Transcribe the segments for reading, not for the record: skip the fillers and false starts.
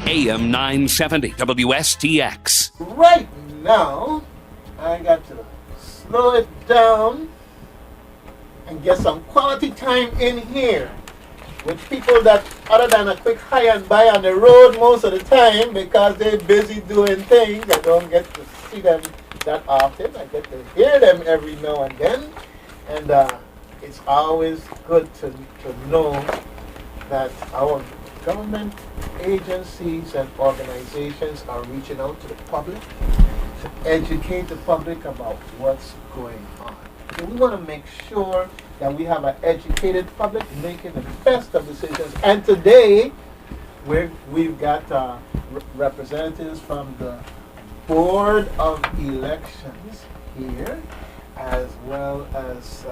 AM 970 WSTX. Right now, I got to slow it down and get some quality time in here with people that, other than a quick hi and bye on the road most of the time because they're busy doing things. I don't get to see them that often. I get to hear them every now and then. And it's always good to know that our government agencies and organizations are reaching out to the public to educate the public about what's going on. So we want to make sure that we have an educated public making the best of decisions. And today, we've got representatives from the Board of Elections here, as well as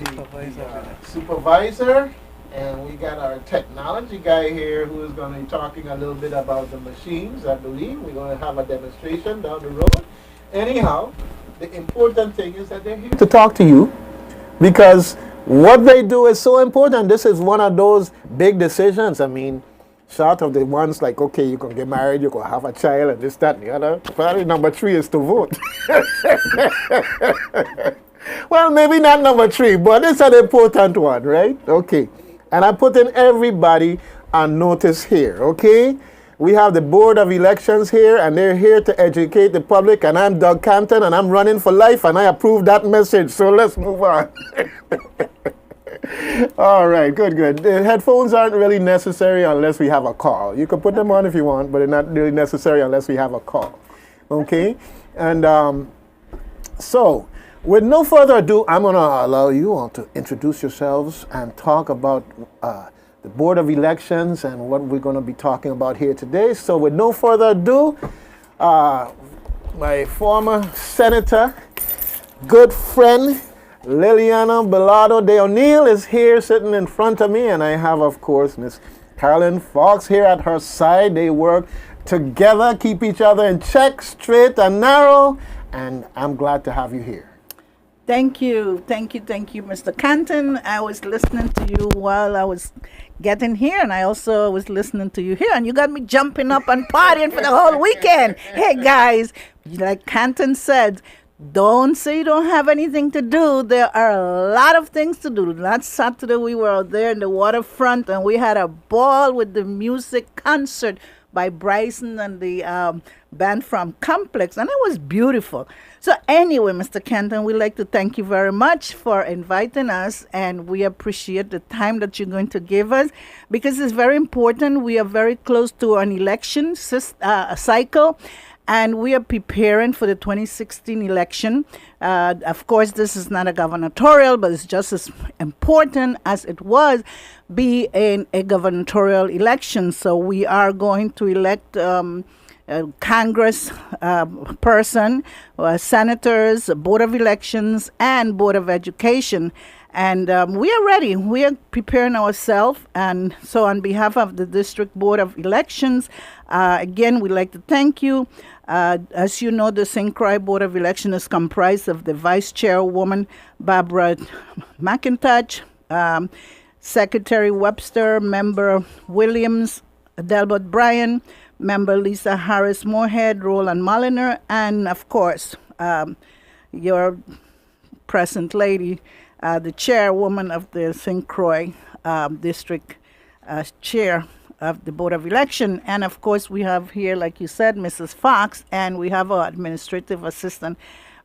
the supervisor. And we got our technology guy here who is going to be talking a little bit about the machines, I believe. We're going to have a demonstration down the road. Anyhow, the important thing is that they're here to talk to you because what they do is so important. This is one of those big decisions. I mean, short of the ones like, okay, you can get married, you can have a child, and this, that, and the other. Probably number 3 is to vote. Well, maybe not number 3, but it's an important one, right? Okay. And I'm putting everybody on notice here, okay? We have the Board of Elections here, and they're here to educate the public, and I'm Doug Canton, and I'm running for life, and I approve that message, so let's move on. All right, good. The headphones aren't really necessary unless we have a call. You can put them on if you want, but they're not really necessary unless we have a call, okay? And so, with no further ado, I'm going to allow you all to introduce yourselves and talk about the Board of Elections and what we're going to be talking about here today. So with no further ado, my former senator, good friend, Lilliana Belardo de O'Neill is here sitting in front of me, and I have, of course, Miss Carolyn Fawkes here at her side. They work together, keep each other in check, straight and narrow, and I'm glad to have you here. Thank you, Mr. Canton. I was listening to you while I was getting here, and I also was listening to you here, and you got me jumping up and partying for the whole weekend. Hey, guys, like Canton said, don't say you don't have anything to do. There are a lot of things to do. Last Saturday, we were out there in the waterfront, and we had a ball with the music concert by Bryson and the band from Complex, and it was beautiful. So anyway, Mr. Canton, we'd like to thank you very much for inviting us, and we appreciate the time that you're going to give us because it's very important. We are very close to an election cycle, and we are preparing for the 2016 election. Of course, this is not a gubernatorial, but it's just as important as it was be in a gubernatorial election. So we are going to elect Congress person, senators, Board of Elections, and Board of Education. And we are ready. We are preparing ourselves. And so on behalf of the District Board of Elections, again, we'd like to thank you. As you know, the St. Croix Board of Election is comprised of the Vice Chairwoman, Barbara McIntosh, Secretary Webster, Member Williams, Delbert Bryan, Member Lisa Harris Moorhead, Roland Mulliner, and of course, your present lady, the Chairwoman of the St. Croix District Chair of the Board of Election. And of course, we have here, like you said, Mrs. Fawkes, and we have our administrative assistant,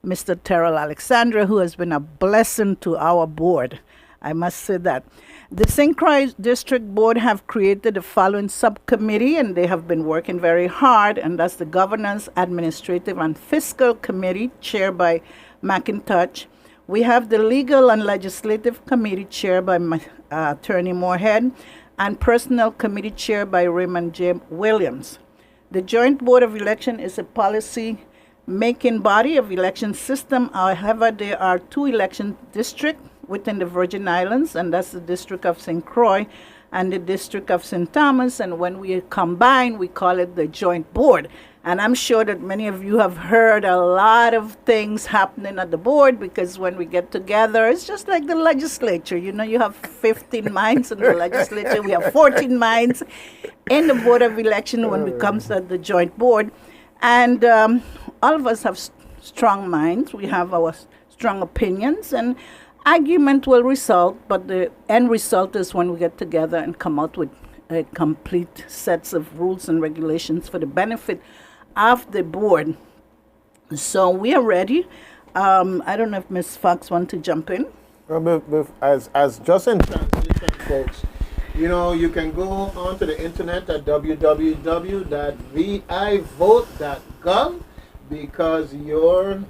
Mr. Terrell Alexandra, who has been a blessing to our board. I must say that. The St. Croix District Board have created the following subcommittee, and they have been working very hard, and that's the Governance, Administrative, and Fiscal Committee, chaired by McIntosh. We have the Legal and Legislative Committee, chaired by Attorney Moorhead, and Personnel Committee, chaired by Raymond J. Williams. The Joint Board of Election is a policy-making body of election system. However, there are 2 election districts, within the Virgin Islands, and that's the District of St. Croix and the District of St. Thomas. And when we combine, we call it the Joint Board. And I'm sure that many of you have heard a lot of things happening at the board, because when we get together, it's just like the legislature. You know, you have 15 minds in the legislature. We have 14 minds in the Board of Election when it comes to the Joint Board. And all of us have strong minds. We have our strong opinions, and argument will result, but the end result is when we get together and come out with a complete sets of rules and regulations for the benefit of the board. So we are ready. I don't know if Ms. Fawkes wants to jump in. As just in transition, folks, you know, you can go onto the internet at www.vivote.gov, because your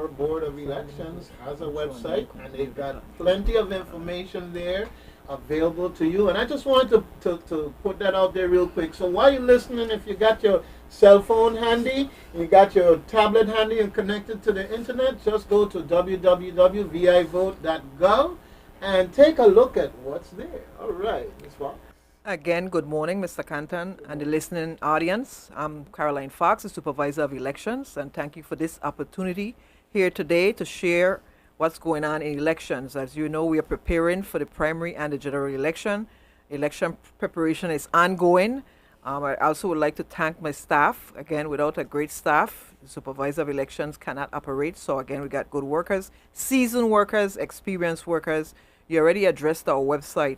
Board of Elections has a website, and they've got plenty of information there available to you. And I just wanted to put that out there real quick. So while you're listening, if you got your cell phone handy, you got your tablet handy and connected to the internet, just go to www.vivote.gov and take a look at what's there. All right, Ms. Fawkes. Again, good morning, Mr. Canton and the listening audience. I'm Caroline Fawkes, the Supervisor of Elections, and thank you for this opportunity here today to share what's going on in elections. As you know, we are preparing for the primary and the general election. Election preparation is ongoing. I also would like to thank my staff. Again, without a great staff, the Supervisor of Elections cannot operate. So again, we got good workers, seasoned workers, experienced workers. You already addressed our website.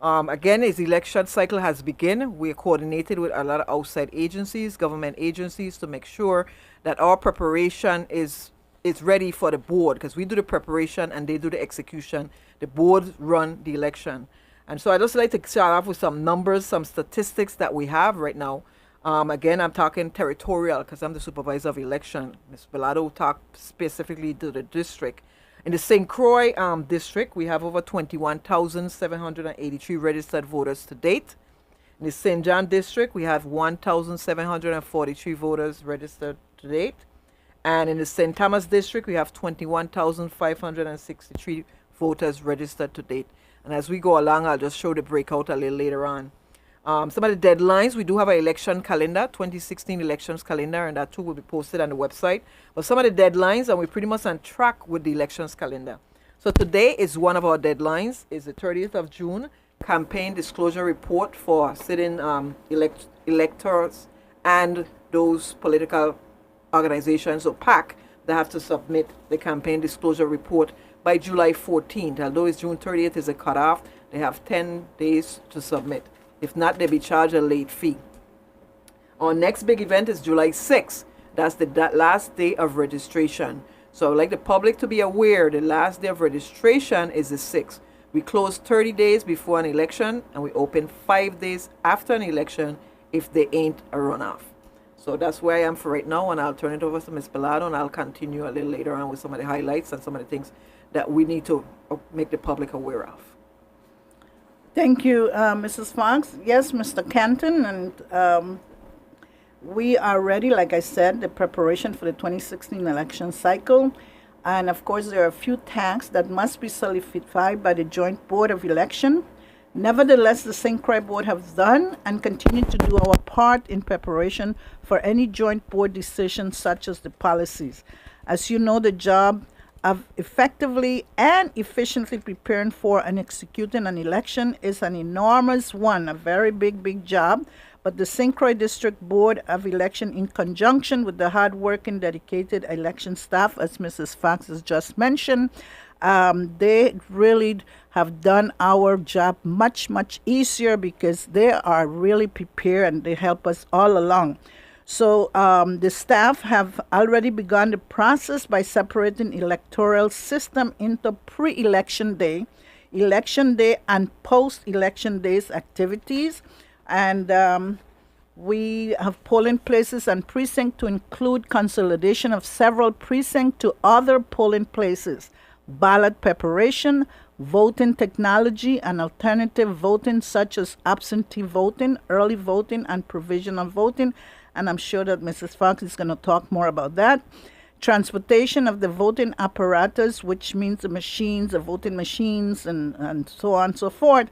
Again, as the election cycle has begun, we are coordinated with a lot of outside agencies, government agencies, to make sure that our preparation is ready for the board, because we do the preparation and they do the execution. The board run the election. And so I'd just like to start off with some numbers, some statistics that we have right now. Again, I'm talking territorial because I'm the Supervisor of Election. Ms. Belardo talked specifically to the district. In the St. Croix district, we have over 21,783 registered voters to date. In the St. John district, we have 1,743 voters registered to date. And in the St. Thomas district, we have 21,563 voters registered to date. And as we go along, I'll just show the breakout a little later on. Some of the deadlines, we do have an election calendar, 2016 elections calendar, and that too will be posted on the website. But some of the deadlines, and we're pretty much on track with the elections calendar. So today is one of our deadlines, is the 30th of June, campaign disclosure report for sitting electors and those political organizations or PAC that have to submit the campaign disclosure report by July 14th. Although it's June 30th is a cutoff, they have 10 days to submit. If not, they'll be charged a late fee. Our next big event is July 6th. That's the last day of registration. So I'd like the public to be aware the last day of registration is the 6th. We close 30 days before an election, and we open 5 days after an election if there ain't a runoff. So that's where I am for right now, and I'll turn it over to Ms. Belardo, and I'll continue a little later on with some of the highlights and some of the things that we need to make the public aware of. Thank you, Mrs. Fawkes. Yes, Mr. Canton, and we are ready, like I said, the preparation for the 2016 election cycle. And of course, there are a few tasks that must be solidified by the Joint Board of Election. Nevertheless, the St. Croix Board has done and continue to do our part in preparation for any joint board decisions such as the policies. As you know, the job of effectively and efficiently preparing for and executing an election is an enormous one, a very big job. But the St. Croix District Board of Election, in conjunction with the hard-working, dedicated election staff, as Mrs. Fawkes has just mentioned, they really have done our job much easier, because they are really prepared and they help us all along. So the staff have already begun the process by separating electoral system into pre-election day, election day, and post-election days activities. And we have polling places and precincts to include consolidation of several precincts to other polling places, ballot preparation, voting technology, and alternative voting such as absentee voting, early voting, and provisional voting. And I'm sure that Mrs. Fawkes is going to talk more about that. transportation of the voting apparatus, which means the machines, the voting machines, and so on and so forth.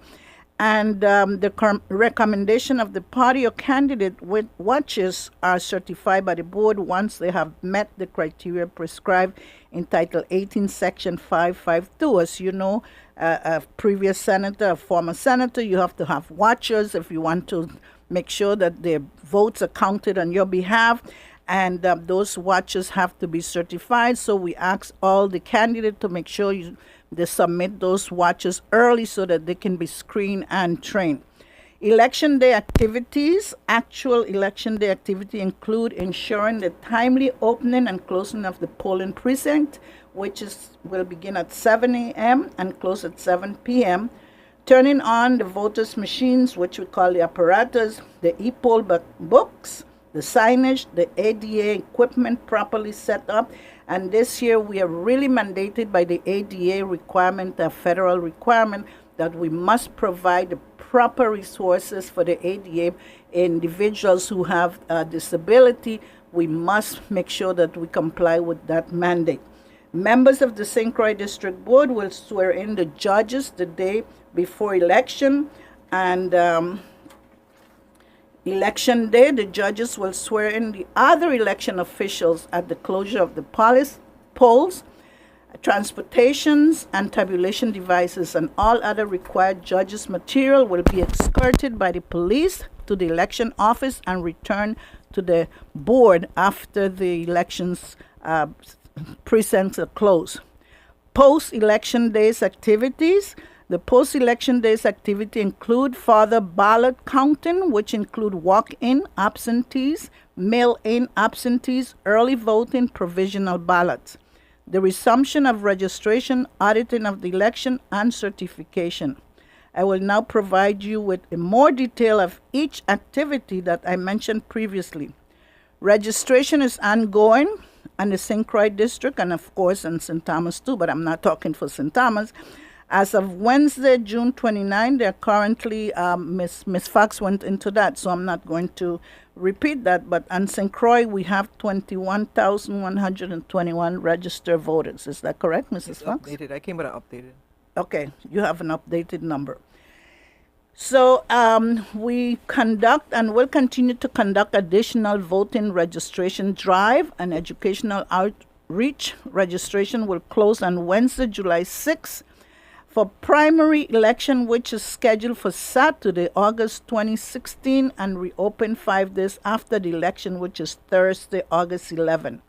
And the recommendation of the party or candidate with watches are certified by the board once they have met the criteria prescribed in Title 18, Section 552. As you know, a previous senator, a former senator, you have to have watchers if you want to make sure that their votes are counted on your behalf. And those watchers have to be certified. So we ask all the candidates to make sure they submit those watches early so that they can be screened and trained. Election day activities. Actual election day activity include ensuring the timely opening and closing of the polling precinct, which will begin at 7 a.m. and close at 7 p.m. Turning on the voters' machines, which we call the apparatus, the e-poll books, the signage, the ADA equipment properly set up. And this year we are really mandated by the ADA requirement, a federal requirement, that we must provide the proper resources for the ADA individuals who have a disability. We must make sure that we comply with that mandate. Members of the St. Croix District Board will swear in the judges the day before election, and election day, the judges will swear in the other election officials at the closure of the polls. Transportations and tabulation devices and all other required judges' material will be escorted by the police to the election office and returned to the board after the elections precincts are closed. Post-election days activities. The post-election days activity include further ballot counting, which include walk-in absentees, mail-in absentees, early voting, provisional ballots. The resumption of registration, auditing of the election, and certification. I will now provide you with a more detail of each activity that I mentioned previously. Registration is ongoing in the St. Croix District and, of course, in St. Thomas too, but I'm not talking for St. Thomas. As of Wednesday, June 29, they're currently, Ms. Fawkes went into that, so I'm not going to repeat that. But on St. Croix, we have 21,121 registered voters. Is that correct, Mrs. Fawkes? Updated. I came with an updated. Okay, you have an updated number. So we conduct and will continue to conduct additional voting registration drive and educational outreach. Registration will close on Wednesday, July 6th. For primary election, which is scheduled for Saturday, August 2016, and reopen 5 days after the election, which is Thursday, August 11.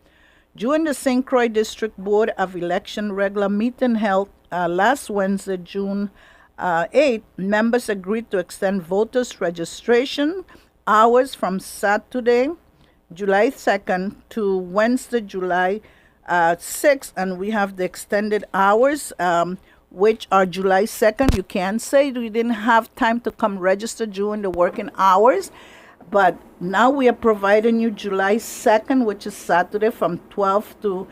During the St. Croix District Board of Election regular meeting held last Wednesday, June 8, members agreed to extend voters' registration hours from Saturday, July 2nd to Wednesday, July 6th, and we have the extended hours, which are July 2nd. You can say we didn't have time to come register during the working hours, but now we are providing you July 2nd, which is Saturday, from 12 to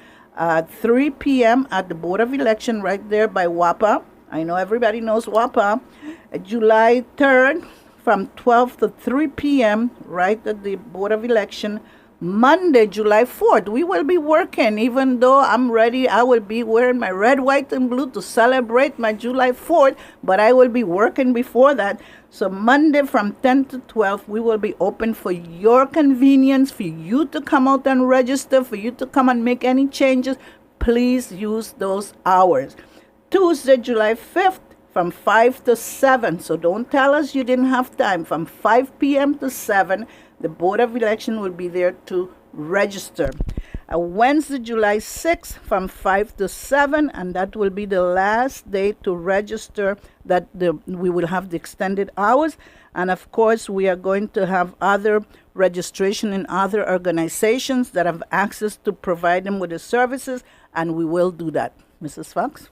3 p.m. at the Board of Election right there by WAPA. I know everybody knows WAPA. July 3rd, from 12 to 3 p.m. right at the Board of Election. Monday, July 4th, we will be working. Even though I'm ready, I will be wearing my red, white, and blue to celebrate my July 4th, but I will be working before that. So Monday from 10 to 12, we will be open for your convenience, for you to come out and register, for you to come and make any changes. Please use those hours. Tuesday, July 5th, from 5 to 7. So don't tell us you didn't have time. From 5 p.m. to 7, the Board of Election will be there to register. Wednesday, July 6th, from 5 to 7, and that will be the last day to register. We will have the extended hours. And of course, we are going to have other registration in other organizations that have access to provide them with the services, and we will do that. Mrs. Fawkes?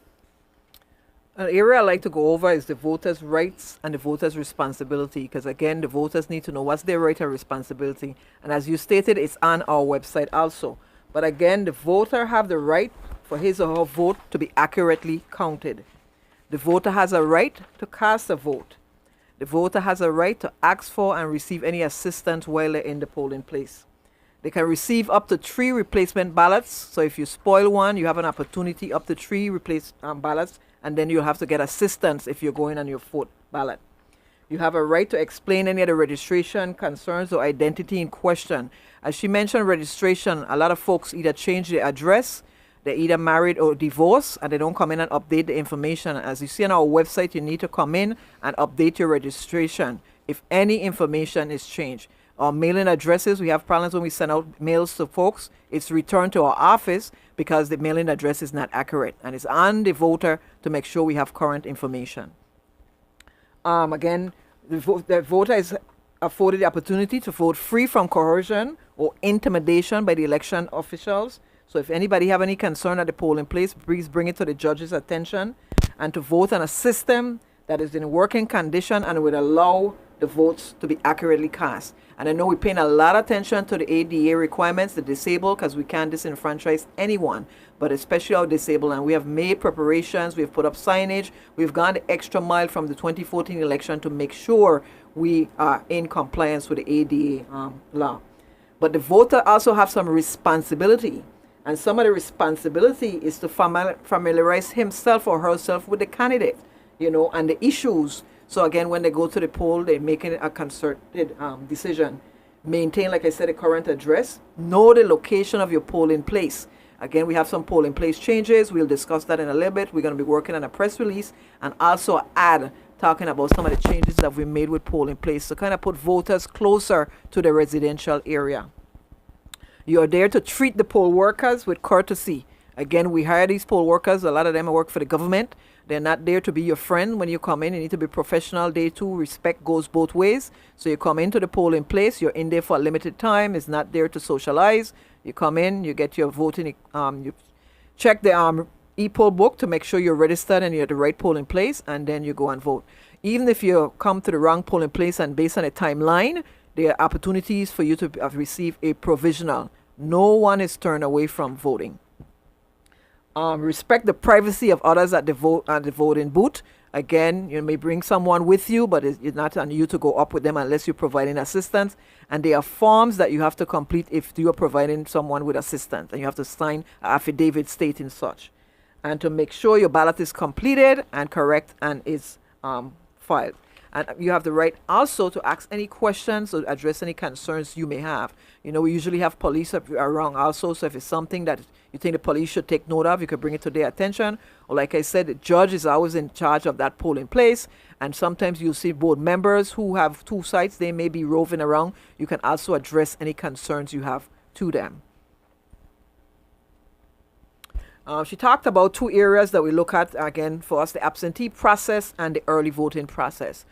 An area I like to go over is the voters' rights and the voters' responsibility, because again, the voters need to know what's their right and responsibility. And as you stated, it's on our website also. But again, the voter have the right for his or her vote to be accurately counted. The voter has a right to cast a vote. The voter has a right to ask for and receive any assistance while they're in the polling place. They can receive up to 3 replacement ballots. So if you spoil one, you have an opportunity up to 3 ballots, and then you'll have to get assistance if you're going on your 4th ballot. You have a right to explain any of the registration concerns or identity in question. As she mentioned, registration, a lot of folks either change their address, they're either married or divorced, and they don't come in and update the information. As you see on our website, you need to come in and update your registration if any information is changed. Our mailing addresses, we have problems when we send out mails to folks. It's returned to our office because the mailing address is not accurate, and it's on the voter to make sure we have current information. Again, the voter is afforded the opportunity to vote free from coercion or intimidation by the election officials. So if anybody have any concern at the polling place, please bring it to the judge's attention, and to vote on a system that is in working condition and would allow the votes to be accurately cast. And I know we're paying a lot of attention to the ADA requirements, the disabled, because we can't disenfranchise anyone, but especially our disabled. And we have made preparations, we've put up signage, we've gone the extra mile from the 2014 election to make sure we are in compliance with the ADA law. But the voter also have some responsibility. And some of the responsibility is to familiarize himself or herself with the candidate, and the issues. So again, when they go to the poll, they're making a concerted decision. Maintain, like I said, a current address. Know the location of your polling place. Again, we have some polling place changes. We'll discuss that in a little bit. We're going to be working on a press release and also ad talking about some of the changes that we made with polling place to kind of put voters closer to the residential area. You are there to treat the poll workers with courtesy. Again, we hire these poll workers. A lot of them work for the government. They're not there to be your friend when you come in. You need to be professional. Day 2, respect goes both ways. So you come into the polling place. You're in there for a limited time. It's not there to socialize. You come in, you get your voting, you check the e-poll book to make sure you're registered and you're at the right polling place, and then you go and vote. Even if you come to the wrong polling place and based on a timeline, there are opportunities for you to receive a provisional. No one is turned away from voting. Respect the privacy of others at the voting booth. Again, you may bring someone with you, but it's not on you to go up with them unless you're providing assistance. And there are forms that you have to complete if you are providing someone with assistance, and you have to sign an affidavit stating such. And to make sure your ballot is completed and correct and is filed. And you have the right also to ask any questions or address any concerns you may have. We usually have police around also, so if it's something that you think the police should take note of, you could bring it to their attention. Or like I said, the judge is always in charge of that polling place, and sometimes you'll see board members who have 2 sites. They may be roving around. You can also address any concerns you have to them. She talked about 2 areas that we look at, again, for us, the absentee process and the early voting process.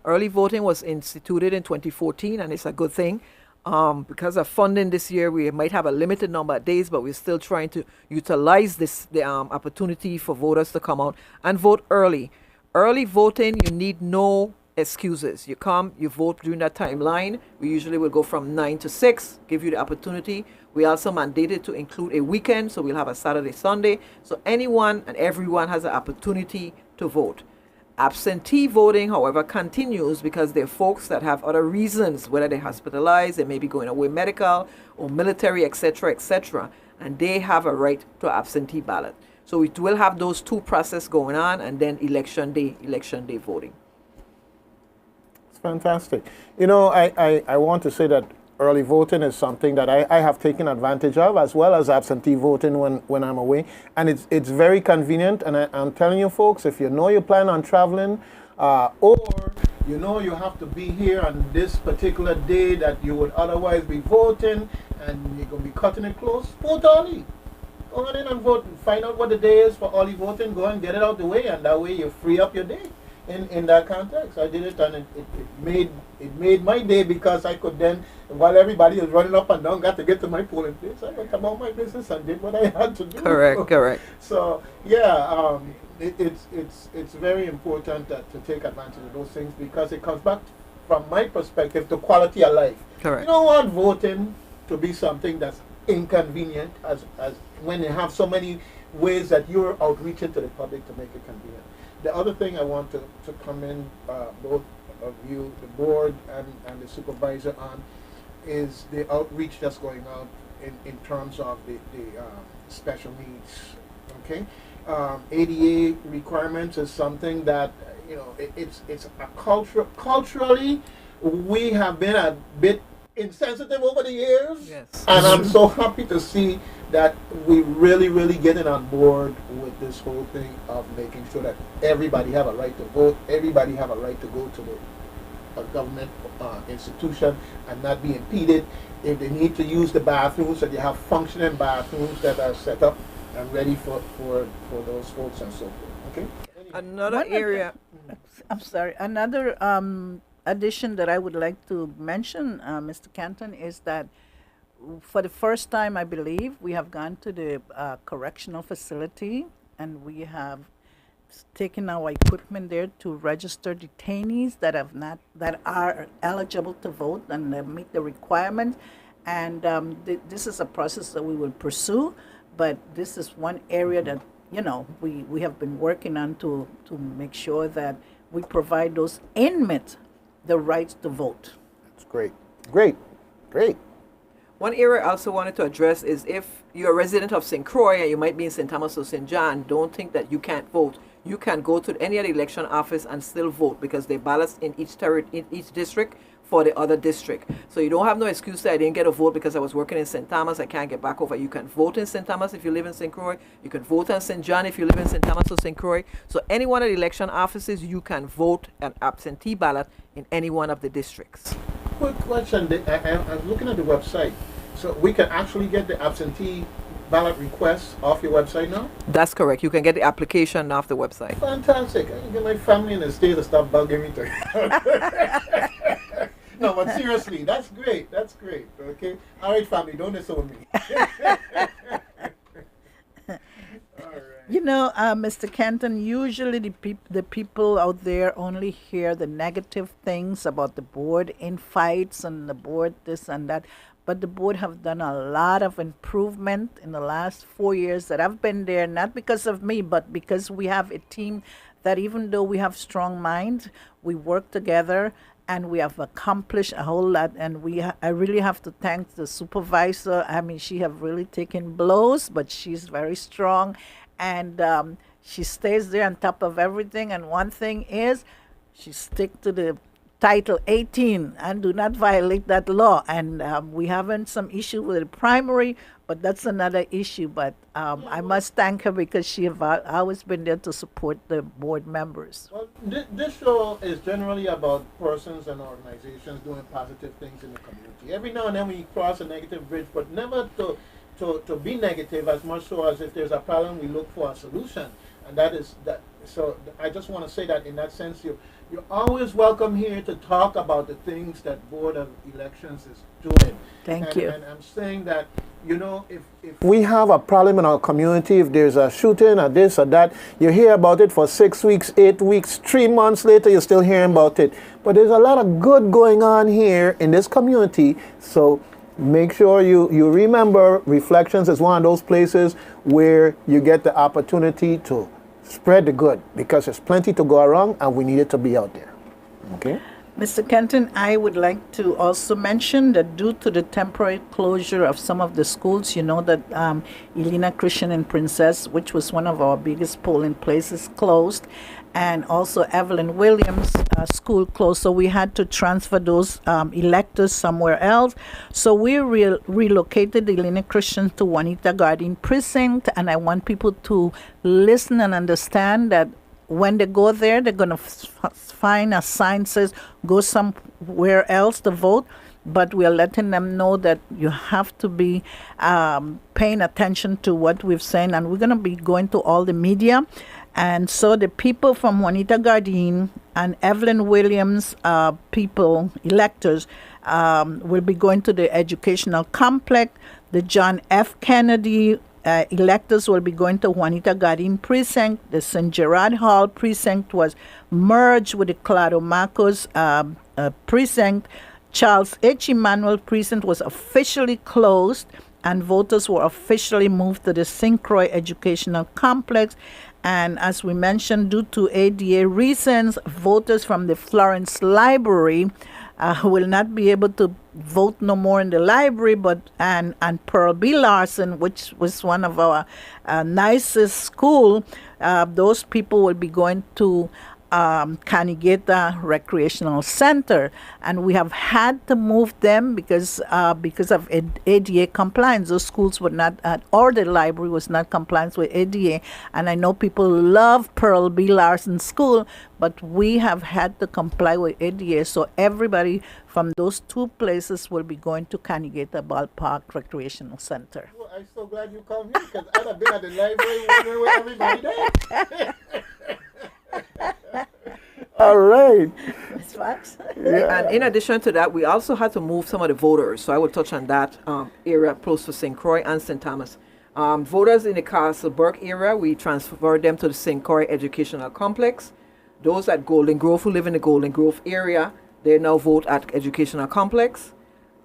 Early voting was instituted in 2014, and it's a good thing. Because of funding this year, we might have a limited number of days, but we're still trying to utilize the opportunity for voters to come out and vote early. Early voting, you need no excuses. You come, you vote during that timeline. We usually will go from 9 to 6, give you the opportunity. We also mandated to include a weekend, so we'll have a Saturday, Sunday. So anyone and everyone has an opportunity to vote. Absentee voting, however, continues because there are folks that have other reasons, whether they're hospitalized, they may be going away medical or military, etc., etc., and they have a right to absentee ballot. So we will have those 2 processes going on, and then election day voting. It's fantastic. I want to say that early voting is something that I have taken advantage of, as well as absentee voting when I'm away. And it's very convenient. And I'm telling you folks, if you know you plan on traveling, or you have to be here on this particular day that you would otherwise be voting, and you're going to be cutting it close, vote early. Go on in and vote. Find out what the day is for early voting. Go and get it out the way, and that way you free up your day. In that context, I did it, and it made my day, because I could then, while everybody was running up and down, got to get to my polling place. I went about my business and did what I had to do. Correct. So yeah, it's very important to take advantage of those things, because it comes back, from my perspective, to quality of life. Correct. You don't want voting to be something that's inconvenient, as when you have so many ways that you're outreaching to the public to make it convenient. The other thing I want to commend both of you, the board and the supervisor, on is the outreach that's going on in terms of the special needs. Okay, ADA requirements is something that it's a culturally we have been a bit insensitive over the years. Yes. And I'm so happy to see that we really getting on board with this whole thing of making sure that everybody have a right to vote, everybody have a right to go to a government institution and not be impeded. If they need to use the bathrooms, that you have functioning bathrooms that are set up and ready for those folks and so forth. Okay. Another area. I'm sorry. Another addition that I would like to mention, Mr. Canton, is that for the first time, I believe, we have gone to the correctional facility and we have taken our equipment there to register detainees that are eligible to vote and meet the requirements. And this is a process that we will pursue, but this is one area that we have been working on to make sure that we provide those inmates the rights to vote. That's great. One area I also wanted to address is if you're a resident of St. Croix and you might be in St. Thomas or St. John, don't think that you can't vote. You can go to any other election office and still vote because they ballots in each district for the other district. So you don't have no excuse that I didn't get a vote because I was working in St. Thomas, I can't get back over. You can vote in St. Thomas if you live in St. Croix. You can vote in St. John if you live in St. Thomas or St. Croix. So any one of the election offices, you can vote an absentee ballot in any one of the districts. Quick question. I'm looking at the website. So we can actually get the absentee ballot requests off your website now? That's correct. You can get the application off the website. Fantastic. I can get my family in the state to stop bugging me to. No, but seriously, that's great. Okay? All right, family, don't disown me. All right. Mr. Canton, usually the people out there only hear the negative things about the board in fights and the board this and that. But the board have done a lot of improvement in the last 4 years that I've been there, not because of me, but because we have a team that even though we have strong minds, we work together and we have accomplished a whole lot. And I really have to thank the supervisor. I mean, she have really taken blows, but she's very strong. And she stays there on top of everything. And one thing is, she stick to the Title 18 and do not violate that law. And we having some issue with the primary, but that's another issue. But I must thank her because she have always been there to support the board members. Well, this show is generally about persons and organizations doing positive things in the community. Every now and then we cross a negative bridge, but never to be negative as much so as if there's a problem, we look for a solution. And that is that. So I just want to say that in that sense, you're always welcome here to talk about the things that Board of Elections is doing. Thank you. And I'm saying that, if we have a problem in our community, if there's a shooting or this or that, you hear about it for 6 weeks, 8 weeks, 3 months later, you're still hearing about it. But there's a lot of good going on here in this community. So make sure you remember Reflections is one of those places where you get the opportunity to spread the good, because there's plenty to go around and we need it to be out there. Okay? Mr. Kenton, I would like to also mention that due to the temporary closure of some of the schools, that Elena Christian and Princess, which was one of our biggest polling places, closed, and also Evelyn Williams school closed. So we had to transfer those electors somewhere else. So we relocated Elena Christian to Juanita Garden Precinct, and I want people to listen and understand that when they go there, they're going to find a sign says, go somewhere else to vote. But we are letting them know that you have to be paying attention to what we've said. And we're going to be going to all the media. And so the people from Juanita Garden and Evelyn Williams electors, will be going to the educational complex. The John F. Kennedy electors will be going to Juanita Garden Precinct. The St. Gerard Hall Precinct was merged with the Claro Marcos Precinct. Charles H. Emanuel Precinct was officially closed, and voters were officially moved to the St. Croix Educational Complex. And as we mentioned, due to ADA reasons, voters from the Florence Library will not be able to vote no more in the library, but and Pearl B. Larson, which was one of our nicest school, those people will be going to Canigeta Recreational Center, and we have had to move them because of ADA compliance. Those schools were not, or the library was not compliant with ADA. And I know people love Pearl B. Larson School, but we have had to comply with ADA. So everybody from those two places will be going to Canigeta Ballpark Recreational Center. Well, I'm so glad you come here because I'd have been at the library wondering where everybody there. All right. Ms. Fawkes? And in addition to that, we also had to move some of the voters. So I will touch on that area close to St. Croix and St. Thomas. Voters in the Castleburg area, we transferred them to the St. Croix Educational Complex. Those at Golden Grove who live in the Golden Grove area, they now vote at Educational Complex.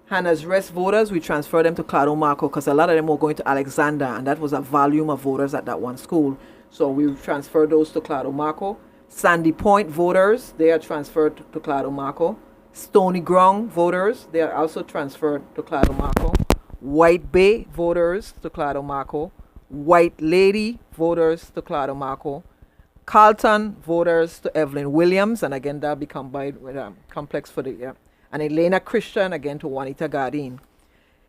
Hannah's Rest voters, we transferred them to Claro Marco because a lot of them were going to Alexander, and that was a volume of voters at that one school. So we transferred those to Claro Marco. Sandy Point voters, they are transferred to Claro Marco. Stony Ground voters, they are also transferred to Claro Marco. White Bay voters to Claro Marco. White Lady voters to Claro Marco. Carlton voters to Evelyn Williams, and again that'll be combined with complex for the and Elena Christian again to Juanita Gardine.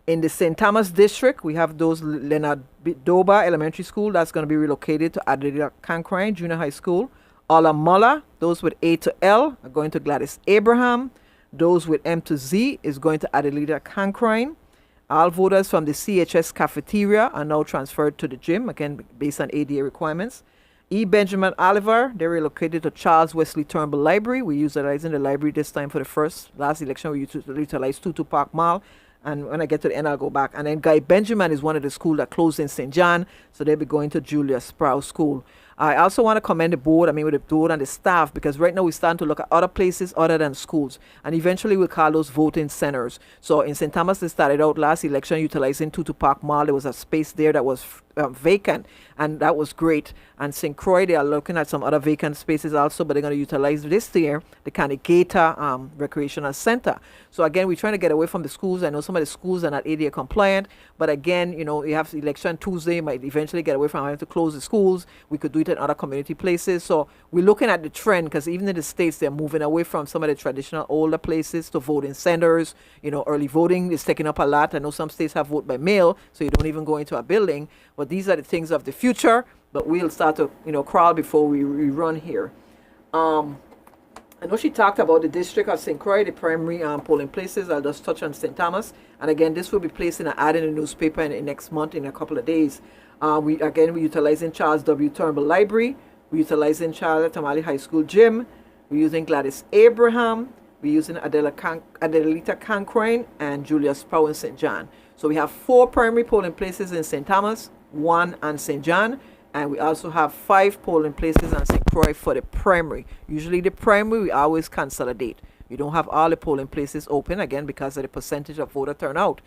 In the St. Thomas district, we have those Leonard Doba Elementary School that's going to be relocated to Adelita Cancrine Junior High School. Ola Mulla, those with A to L are going to Gladys Abraham. Those with M to Z is going to Adelita Cancrine. All voters from the CHS cafeteria are now transferred to the gym, again based on ADA requirements. E. Benjamin Oliver, they're relocated to Charles Wesley Turnbull Library. We're utilizing the library this time for the last election. We utilized Tutu Park Mall. And when I get to the end, I'll go back. And then Guy Benjamin is one of the schools that closed in St. John, so they'll be going to Julia Sprouse School. I also want to commend the board, with the board and the staff, because right now we're starting to look at other places other than schools. And eventually we'll call those voting centers. So in St. Thomas, they started out last election utilizing Tutu Park Mall. There was a space there that was vacant, and that was great. And St. Croix, they are looking at some other vacant spaces also, but they're going to utilize this year the Canigeta Recreational Center. So again, we're trying to get away from the schools. I know some of the schools are not ADA compliant, but again, you have election Tuesday, might eventually get away from having to close the schools. We could do it in other community places. So we're looking at the trend, because even in the States, they're moving away from some of the traditional older places to voting centers. Early voting is taking up a lot. I know some states have vote by mail, so you don't even go into a building. But these are the things of the future, but we'll start to, crawl before we run here. I know she talked about the district of St. Croix, the primary polling places. I'll just touch on St. Thomas. And again, this will be placed in an ad in the newspaper in next month, in a couple of days. We're utilizing Charles W. Turnbull Library. We're utilizing Charlotte Tamale High School Gym. We're using Gladys Abraham. We're using Adelita Cancrine and Julia Sprouse in St. John. So we have 4 primary polling places in St. Thomas, 1 in St. John, and we also have 5 polling places in St. Croix for the primary. Usually the primary, we always consolidate. We don't have all the polling places open, again, because of the percentage of voter turnout.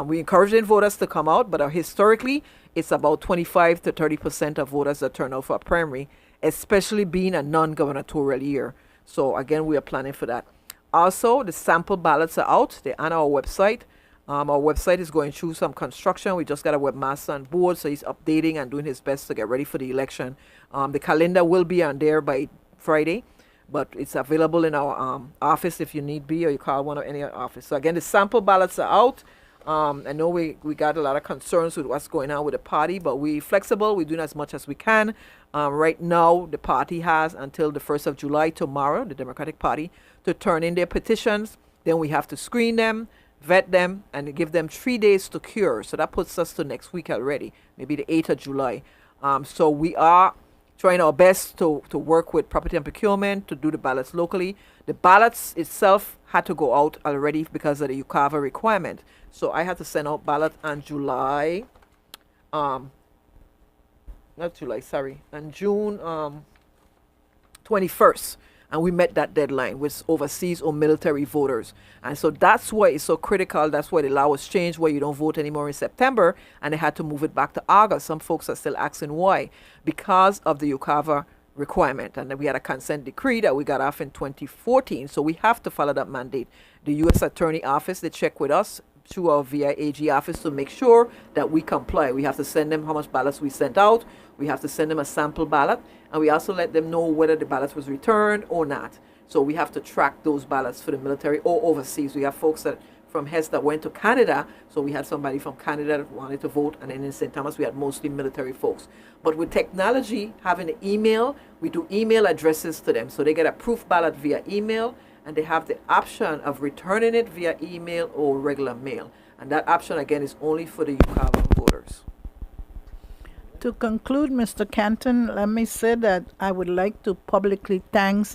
We encourage voters to come out, but historically, it's about 25 to 30% of voters that turn out for a primary, especially being a non-gubernatorial year. So again, we are planning for that. Also, the sample ballots are out. They're on our website. Our website is going through some construction. We just got a webmaster on board, so he's updating and doing his best to get ready for the election. The calendar will be on there by Friday, but it's available in our office if you need be, or you call one of any office. So again, the sample ballots are out. I know we got a lot of concerns with what's going on with the party, but we're flexible. We're doing as much as we can. Right now, the party has until the 1st of July, tomorrow, the Democratic Party, to turn in their petitions. Then we have to screen them, vet them, and give them 3 days to cure. So that puts us to next week already, maybe the 8th of July. So we are trying our best to work with property and procurement to do the ballots locally. The ballots itself had to go out already because of the UCAVA requirement. So I had to send out ballot on June 21st. And we met that deadline with overseas or military voters. And so that's why it's so critical. That's why the law was changed, where you don't vote anymore in September, and they had to move it back to August. Some folks are still asking why. Because of the UCAVA requirement. And then we had a consent decree that we got off in 2014. So we have to follow that mandate. The U.S. Attorney Office, they check with us through our VI AG office to make sure that we comply. We have to send them how much ballots we sent out. We have to send them a sample ballot. And we also let them know whether the ballot was returned or not. So we have to track those ballots for the military or overseas. We have folks that from HES that went to Canada. So we had somebody from Canada that wanted to vote. And then in St. Thomas, we had mostly military folks. But with technology, having an email, we do email addresses to them. So they get a proof ballot via email, and they have the option of returning it via email or regular mail. And that option, again, is only for the UCAV voters. To conclude, Mr. Canton, let me say that I would like to publicly thank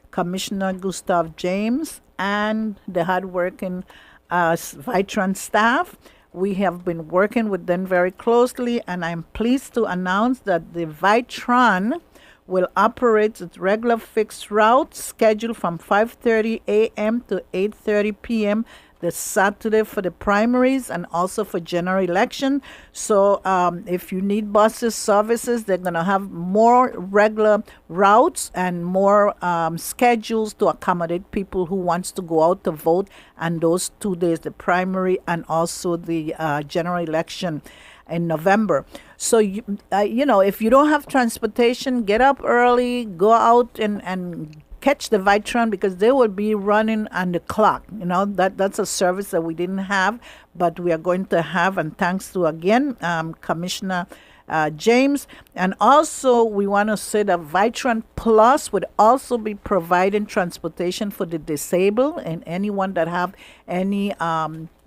Commissioner Gustav James and the hardworking Vitron staff. We have been working with them very closely, and I'm pleased to announce that the Vitron will operate its regular fixed route scheduled from 5:30 a.m. to 8:30 p.m. this Saturday for the primaries and also for general election. So if you need buses services, they're going to have more regular routes and more schedules to accommodate people who wants to go out to vote, and those 2 days, the primary and also the general election in November. So, you know, if you don't have transportation, get up early, go out and catch the Vitron, because they will be running on the clock. You know, that's a service that we didn't have, but we are going to have, and thanks to, again, Commissioner James. And also, we want to say that Vitron Plus would also be providing transportation for the disabled and anyone that have any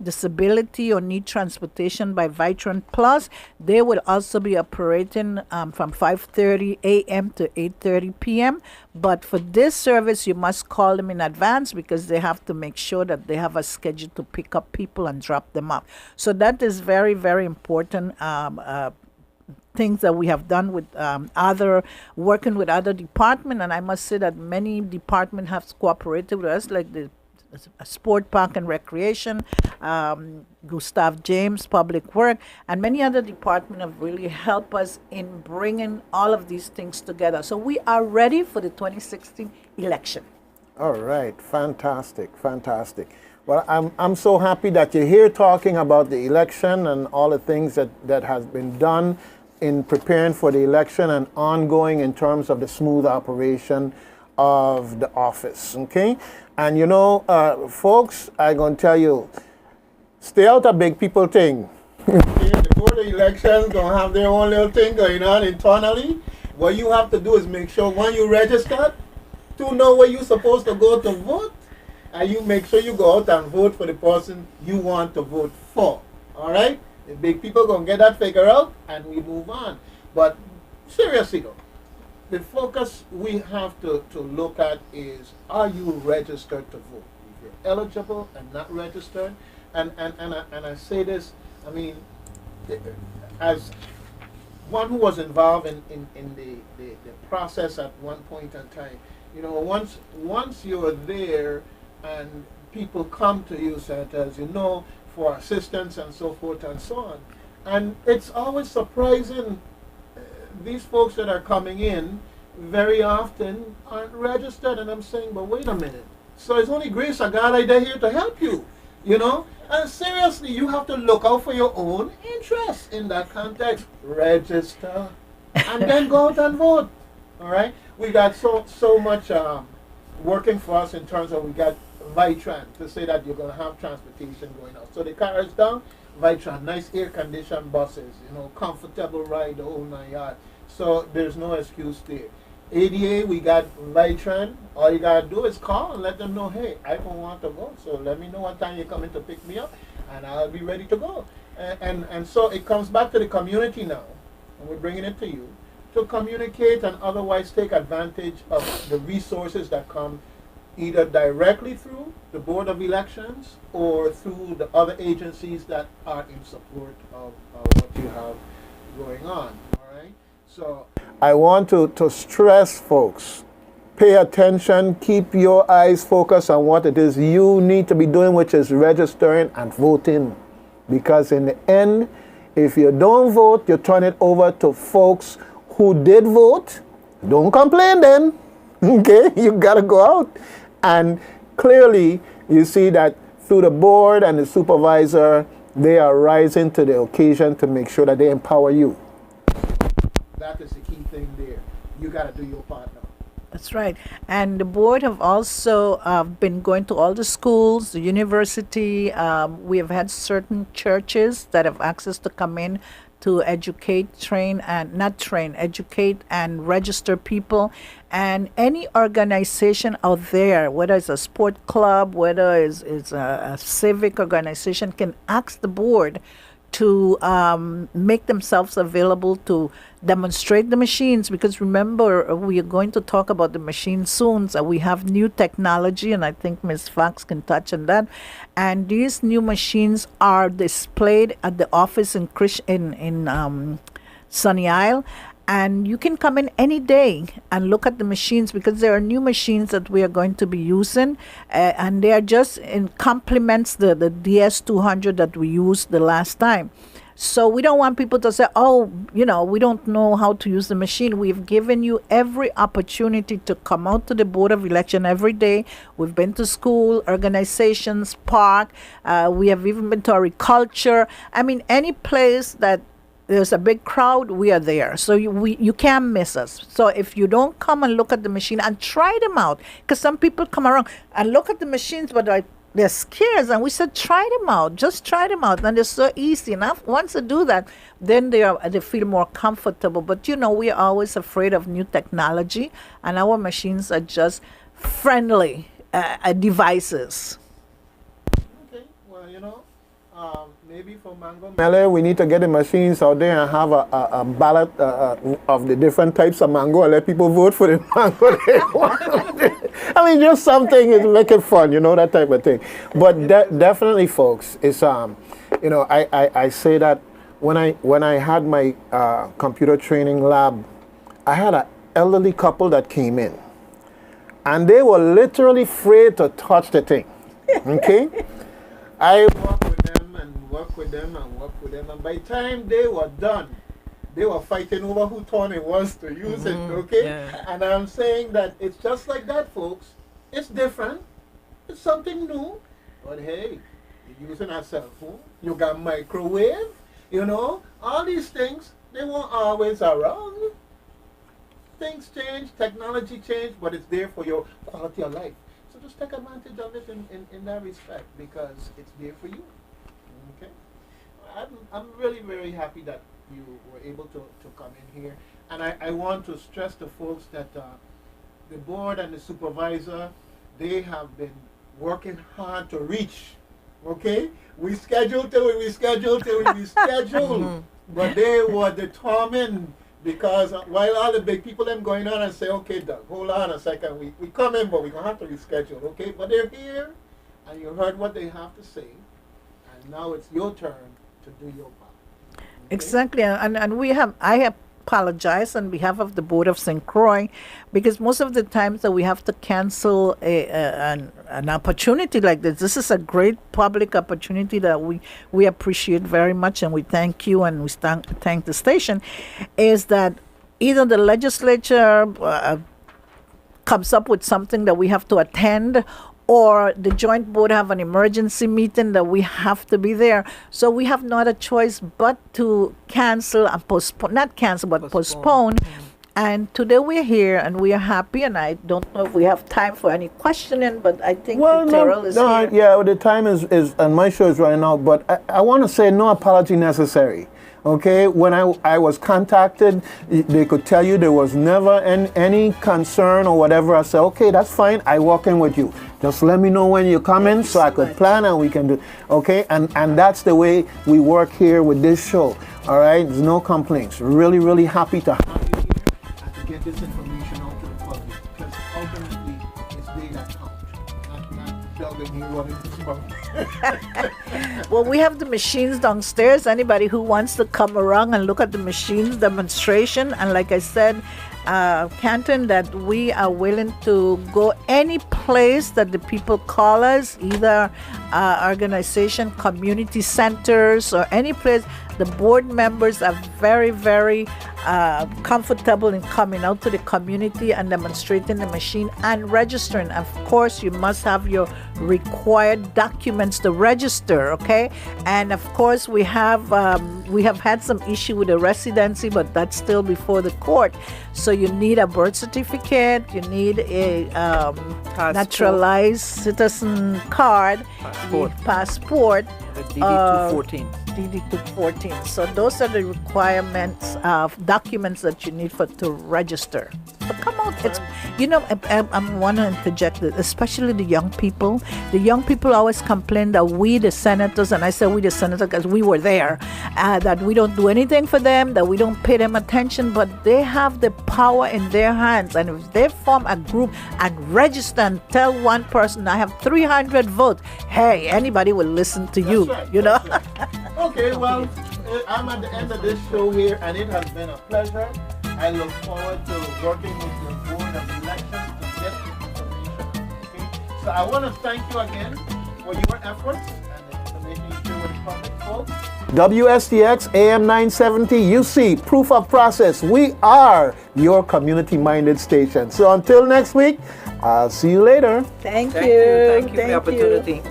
disability or need transportation by Vitron Plus. They will also be operating from 5:30 a.m. to 8:30 p.m. But for this service, you must call them in advance, because they have to make sure that they have a schedule to pick up people and drop them off. So that is very, very important things that we have done with working with other departments. And I must say that many departments have cooperated with us, like the Sport Park and Recreation, Gustav James, Public Work, and many other departments have really helped us in bringing all of these things together. So we are ready for the 2016 election. All right, fantastic, fantastic. Well, I'm so happy that you're here talking about the election and all the things that has been done in preparing for the election and ongoing in terms of the smooth operation of the office, okay? And you know, folks, I'm going to tell you, stay out of big people thing. The Board of Elections going to have their own little thing going on internally. What you have to do is make sure when you register, to know where you're supposed to go to vote, and you make sure you go out and vote for the person you want to vote for, all right? The big people going to get that figured out, and we move on. But seriously though, the focus we have to look at is, are you registered to vote? If you're eligible and not registered, and I say this, I mean, as one who was involved in the process at one point in time, you know, once you're there and people come to you, Senators, you know, for assistance and so forth and so on. And it's always surprising, these folks that are coming in very often aren't registered, and I'm saying, but wait a minute. So it's only grace of God they're here to help you, you know? And seriously, you have to look out for your own interests in that context. Register, and then go out and vote, all right? We got so much working for us in terms of, we got Vitron to say that you're going to have transportation going out. So the car is down, Vitron, nice air-conditioned buses, you know, comfortable ride, the whole 9 yards. So there's no excuse there. ADA, we got Vitron. All you got to do is call and let them know, hey, I don't want to go, so let me know what time you're coming to pick me up, and I'll be ready to go. And so it comes back to the community now, and we're bringing it to you, to communicate and otherwise take advantage of the resources that come either directly through the Board of Elections or through the other agencies that are in support of what you have going on, all right? So I want to stress, folks, pay attention, keep your eyes focused on what it is you need to be doing, which is registering and voting. Because in the end, if you don't vote, you turn it over to folks who did vote, Don't complain then. Okay, you gotta go out. And clearly, you see that through the board and the supervisor, they are rising to the occasion to make sure that they empower you. That is the key thing there. You gotta do your part now. That's right. And the board have also been going to all the schools, the university. We have had certain churches that have asked us to come in to educate, educate and register people. And any organization out there, whether it's a sport club, whether it's a civic organization, can ask the board to make themselves available to demonstrate the machines, because remember, we are going to talk about the machines soon. So we have new technology, and I think Ms. Fawkes can touch on that. And these new machines are displayed at the office in Sunny Isle. And you can come in any day and look at the machines, because there are new machines that we are going to be using, and they are just in complements the DS200 that we used the last time. So we don't want people to say, oh, we don't know how to use the machine. We've given you every opportunity to come out to the Board of Election every day. We've been to school, organizations, park. We have even been to agriculture. I mean, any place that there's a big crowd, we are there. So you can't miss us. So if you don't come and look at the machine and try them out, because some people come around and look at the machines, but they're scared. And we said, try them out. Just try them out. And it's so easy enough. Once they do that, then they feel more comfortable. But we are always afraid of new technology, and our machines are just friendly devices. Okay, well, maybe for Mango Mellow, we need to get the machines out there and have a ballot of the different types of mango and let people vote for the mango they want. I mean, just something to make it fun, that type of thing. But definitely, folks, it's I say that when I had my computer training lab, I had an elderly couple that came in, and they were literally afraid to touch the thing. Okay, I worked with them and worked with them, and by the time they were done, they were fighting over who turn it was to use it, okay? Yeah. And I'm saying that it's just like that, folks. It's different. It's something new. But hey, you're using a cell phone. You got microwave, all these things, they weren't always around. Things change, technology change, but it's there for your quality of life. So just take advantage of it in that respect, because it's there for you. Okay? I'm really very happy that you were able to come in here. And I want to stress to folks that the board and the supervisor, they have been working hard to reach. Okay? We scheduled till we rescheduled. But they were determined, because while all the big people them going on and say, okay, Doug, hold on a second, we come in, but we're going to have to reschedule, okay? But they're here, and you heard what they have to say, and now it's your turn to do your part. Okay? Exactly, and I apologize on behalf of the Board of St. Croix, because most of the times that we have to cancel an opportunity like this is a great public opportunity that we appreciate very much, and we thank you, and we thank the station, is that either the legislature comes up with something that we have to attend, or the joint board have an emergency meeting that we have to be there. So we have not a choice but to cancel and postpone, not cancel, but postpone. And today we're here and we are happy, and I don't know if we have time for any questioning, but I think Terrell is here. Yeah, the time is and my show is running out, but I want to say no apology necessary. Okay, when I was contacted, they could tell you there was never any concern or whatever. I said, okay, that's fine. I walk in with you. Just let me know when you come in so I could plan and we can do. Okay, and that's the way we work here with this show. All right, there's no complaints. Really, really happy to have you here and to get this information out to the public, because ultimately it's they that count, not building here running this month. Well, we have the machines downstairs. Anybody who wants to come around and look at the machines demonstration, and like I said, Canton, that we are willing to go any place that the people call us, either organization, community centers, or any place. The board members are very, very comfortable in coming out to the community and demonstrating the machine and registering. Of course, you must have your required documents to register, okay? And of course, we have had some issue with the residency, but that's still before the court. So you need a birth certificate, you need a naturalized citizen card, passport, the DD-214. DD-214. So those are the requirements of documents that you need to register. So come out. It's, I want to interject, especially the young people. The young people always complain that we, the senators, and I say we, the senators, because we were there, that we don't do anything for them, that we don't pay them attention, but they have the power in their hands. And if they form a group and register and tell one person, I have 300 votes, hey, anybody will listen to you, That's right, you know? that's right. Okay, well, I'm at the end of this show here, and it has been a pleasure. I look forward to working with your Board of Elections to get information. Okay? So I want to thank you again for your efforts and the information you share with the public, folks. WSTX AM 970 UC, Proof of Process. We are your community-minded station. So until next week, I'll see you later. Thank Thank you. you for the opportunity.